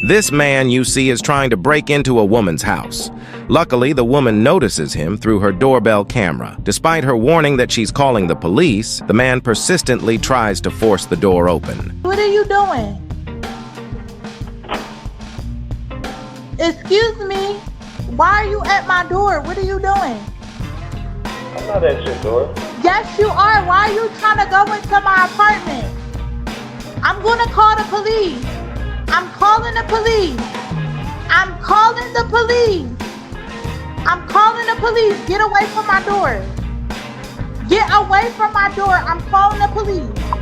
This man you see is trying to break into a woman's house. Luckily, the woman notices him through her doorbell camera. Despite her warning that she's calling the police, the man persistently tries to force the door open. What are you doing? Excuse me? Why are you at my door? What are you doing? I'm not at your door. Yes, you are. Why are you trying to go into my apartment? I'm gonna call the police. I'm calling the police. I'm calling the police. I'm calling the police. Get away from my door. Get away from my door. I'm calling the police.